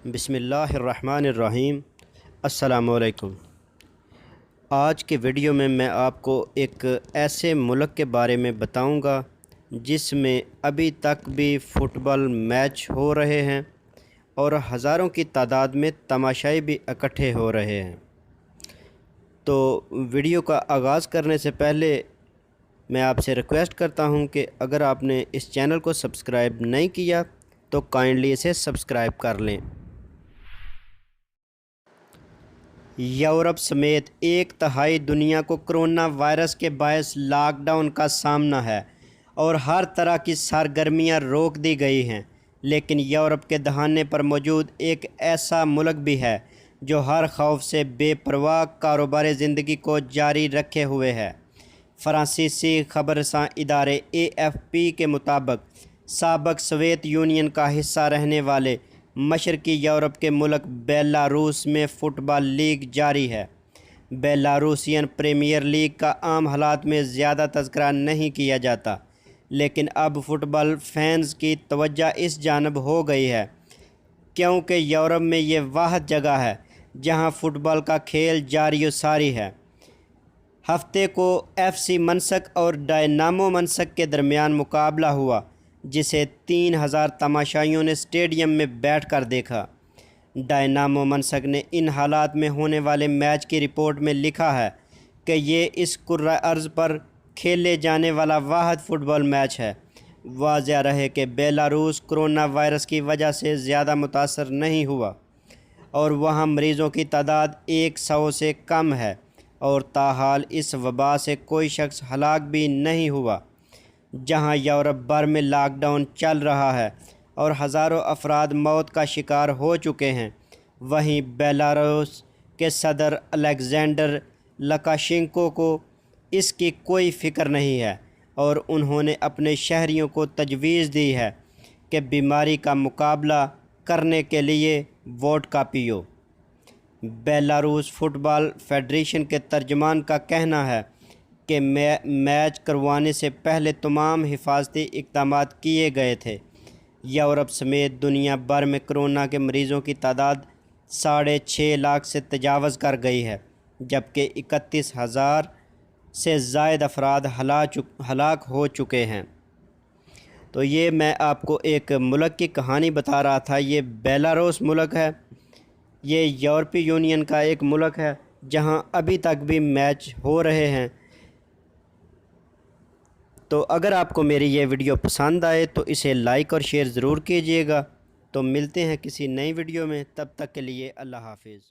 بسم اللہ الرحمن الرحیم۔ السلام علیکم۔ آج کے ویڈیو میں آپ کو ایک ایسے ملک کے بارے میں بتاؤں گا جس میں ابھی تک بھی فٹ بال میچ ہو رہے ہیں اور ہزاروں کی تعداد میں تماشائی بھی اکٹھے ہو رہے ہیں۔ تو ویڈیو کا آغاز کرنے سے پہلے میں آپ سے ریکویسٹ کرتا ہوں کہ اگر آپ نے اس چینل کو سبسکرائب نہیں کیا تو کائنڈلی اسے سبسکرائب کر لیں۔ یورپ سمیت ایک تہائی دنیا کو کرونا وائرس کے باعث لاک ڈاؤن کا سامنا ہے اور ہر طرح کی سرگرمیاں روک دی گئی ہیں، لیکن یورپ کے دہانے پر موجود ایک ایسا ملک بھی ہے جو ہر خوف سے بے پرواہ کاروبار زندگی کو جاری رکھے ہوئے ہے۔ فرانسیسی خبررساں ادارے AFP کے مطابق سابق سوویت یونین کا حصہ رہنے والے مشرقی یورپ کے ملک بیلاروس میں فٹ بال لیگ جاری ہے۔ بیلاروسین پریمیئر لیگ کا عام حالات میں زیادہ تذکرہ نہیں کیا جاتا، لیکن اب فٹ بال فینز کی توجہ اس جانب ہو گئی ہے کیونکہ یورپ میں یہ واحد جگہ ہے جہاں فٹ بال کا کھیل جاری و ساری ہے۔ ہفتے کو FC منسک اور ڈائنامو منسک کے درمیان مقابلہ ہوا جسے 3000 تماشائیوں نے اسٹیڈیم میں بیٹھ کر دیکھا۔ ڈائنامو منسک نے ان حالات میں ہونے والے میچ کی رپورٹ میں لکھا ہے کہ یہ اس کرۂ ارض پر کھیلے جانے والا واحد فٹ بال میچ ہے۔ واضح رہے کہ بیلاروس کرونا وائرس کی وجہ سے زیادہ متاثر نہیں ہوا اور وہاں مریضوں کی تعداد 100 سے کم ہے، اور تاحال اس وبا سے کوئی شخص ہلاک بھی نہیں ہوا۔ جہاں یورپ بھر میں لاک ڈاؤن چل رہا ہے اور ہزاروں افراد موت کا شکار ہو چکے ہیں، وہیں بیلاروس کے صدر الیگزینڈر لکاشنکو کو اس کی کوئی فکر نہیں ہے اور انہوں نے اپنے شہریوں کو تجویز دی ہے کہ بیماری کا مقابلہ کرنے کے لیے ووڈکا پیو۔ بیلاروس فٹ بال فیڈریشن کے ترجمان کا کہنا ہے کہ میچ کروانے سے پہلے تمام حفاظتی اقدامات کیے گئے تھے۔ یورپ سمیت دنیا بھر میں کرونا کے مریضوں کی تعداد 6.5 لاکھ سے تجاوز کر گئی ہے، جبکہ 31,000 سے زائد افراد ہلاک ہو چکے ہیں۔ تو یہ میں آپ کو ایک ملک کی کہانی بتا رہا تھا۔ یہ بیلاروس ملک ہے، یہ یورپی یونین کا ایک ملک ہے جہاں ابھی تک بھی میچ ہو رہے ہیں۔ تو اگر آپ کو میری یہ ویڈیو پسند آئے تو اسے لائک اور شیئر ضرور کیجیے گا۔ تو ملتے ہیں کسی نئی ویڈیو میں، تب تک کے لیے اللہ حافظ۔